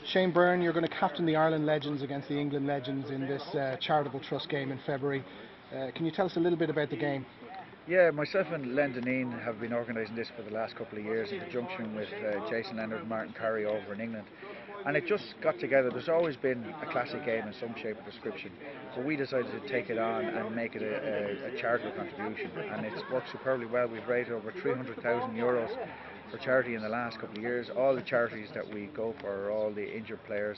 Shane Byrne, you're going to captain the Ireland Legends against the England Legends in this charitable trust game in February. Can you tell us a little bit about the game? Yeah, myself and Len Deneen have been organising this for the last couple of years in conjunction with Jason Leonard and Martin Curry over in England. And it just got together. There's always been a classic game in some shape or description, but we decided to take it on and make it a charitable contribution, and it's worked superbly well. We've raised over €300,000 for charity in the last couple of years. All the charities that we go for are all the injured players,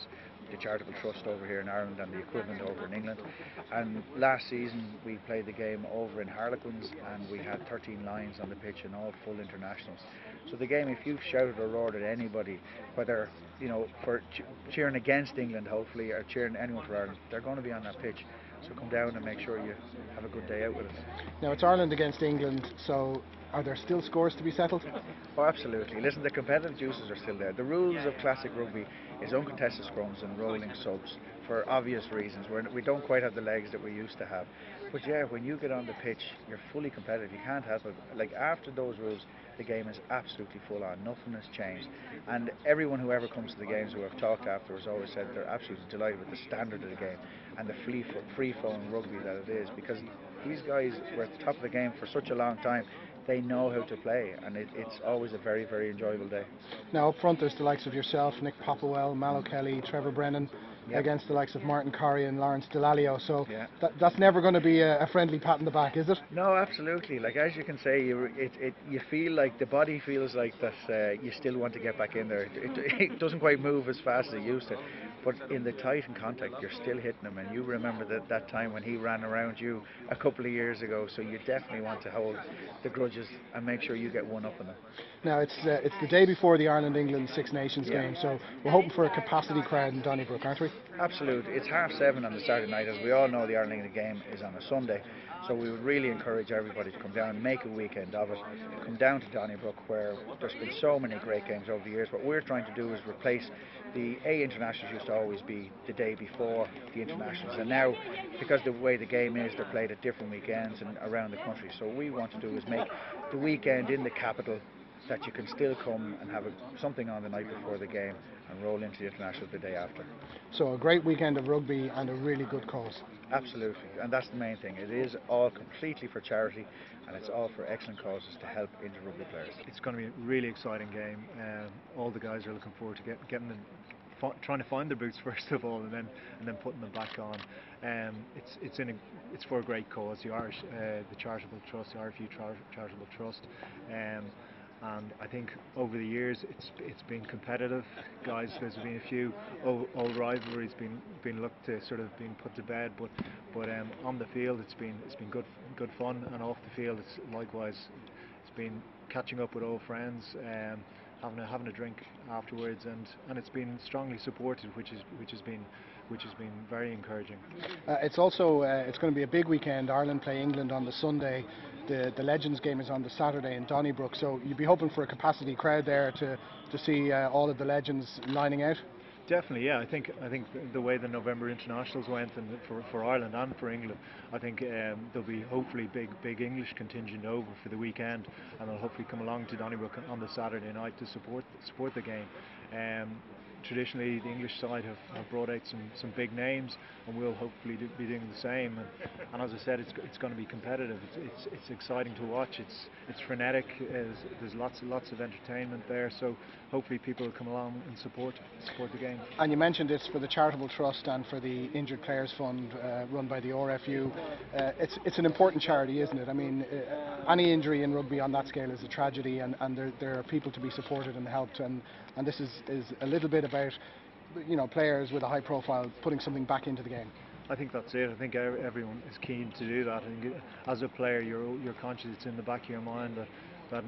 the charitable trust over here in Ireland and the equivalent over in England. And last season we played the game over in Harlequins and we had 13 lions on the pitch and all full internationals. So the game, if you've shouted or roared at anybody, whether for cheering against England hopefully or cheering anyone for Ireland, they're going to be on that pitch. So come down and make sure you have a good day out with us. Now it's Ireland against England, so are there still scores to be settled? Oh, absolutely. Listen, the competitive juices are still there. The rules of classic rugby is uncontested scrums and rolling subs for obvious reasons. We don't quite have the legs that we used to have. But yeah, when you get on the pitch, you're fully competitive. You can't help it. Like after those rules, the game is absolutely full on. Nothing has changed. And everyone who ever comes to the games who have talked afterwards always said they're absolutely delighted with the standard of the game and the free-flowing rugby that it is, because these guys were at the top of the game for such a long time. They know how to play, and it's always a very, very enjoyable day. Now up front there's the likes of yourself, Nick Popplewell, Mallow Kelly, Trevor Brennan, against the likes of Martin Corrie and Lawrence Delalio, so that's never going to be a friendly pat in the back, is it? No, absolutely. Like as you can say, you feel like the body feels like that you still want to get back in there. It doesn't quite move as fast as it used to, but in the tight and contact you're still hitting him, and you remember that time when he ran around you a couple of years ago, so you definitely want to hold the grudges and make sure you get one up on them. Now it's the day before the Ireland-England Six Nations game, so we're hoping for a capacity crowd in Donnybrook, aren't we? Absolutely. It's 7:30 on the Saturday night. As we all know, the Ireland-England game is on a Sunday, so we would really encourage everybody to come down and make a weekend of it. Come down to Donnybrook, where there's been so many great games over the years. What we're trying to do is replace the internationals used to always be the day before the internationals, and now because the way the game is, they're played at different weekends and around the country. So what we want to do is make the weekend in the capital that you can still come and have something on the night before the game and roll into the international the day after. So a great weekend of rugby and a really good cause. Absolutely, and that's the main thing. It is all completely for charity, and it's all for excellent causes to help injured rugby players. It's going to be a really exciting game. All the guys are looking forward to getting them, trying to find their boots first of all, and then putting them back on. It's for a great cause. The Irish, the Charitable Trust, the RFU Charitable Trust. And I think over the years it's been competitive, guys. There's been a few old rivalries been looked to sort of being put to bed, but on the field it's been good fun, and off the field it's likewise. It's been catching up with old friends, having a drink afterwards, and it's been strongly supported, which has been very encouraging. It's also it's going to be a big weekend. Ireland play England on the Sunday. The Legends game is on the Saturday in Donnybrook, so you'd be hoping for a capacity crowd there to see all of the Legends lining out. Definitely, yeah. I think the way the November internationals went, and for Ireland and for England, I think there'll be hopefully big English contingent over for the weekend, and they'll hopefully come along to Donnybrook on the Saturday night to support the game. Traditionally, the English side have brought out some big names, and we'll hopefully be doing the same. And as I said, it's going to be competitive. It's exciting to watch. It's frenetic. There's lots of entertainment there. So hopefully people will come along and support the game. And you mentioned it's for the Charitable Trust and for the Injured Players Fund run by the RFU. It's an important charity, isn't it? I mean, any injury in rugby on that scale is a tragedy, and there are people to be supported and helped. And this is a little bit about players with a high profile putting something back into the game. I think that's it. I think everyone is keen to do that. I think as a player, you're conscious. It's in the back of your mind that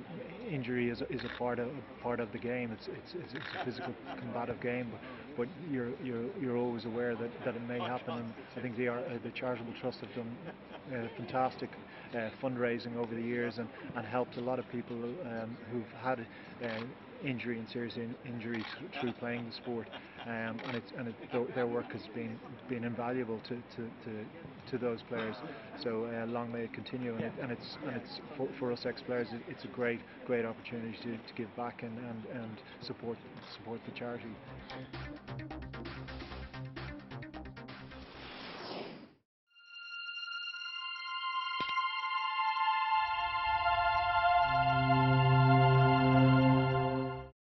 injury is a part of the game. It's a physical, combative game, but you're always aware that it may happen. And I think the Charitable Trust have done fantastic fundraising over the years and helped a lot of people who've had injury and serious injury through playing the sport, and their work has been invaluable to to those players. So long may it continue, and it's for us ex-players, it's a great opportunity to give back and support the charity.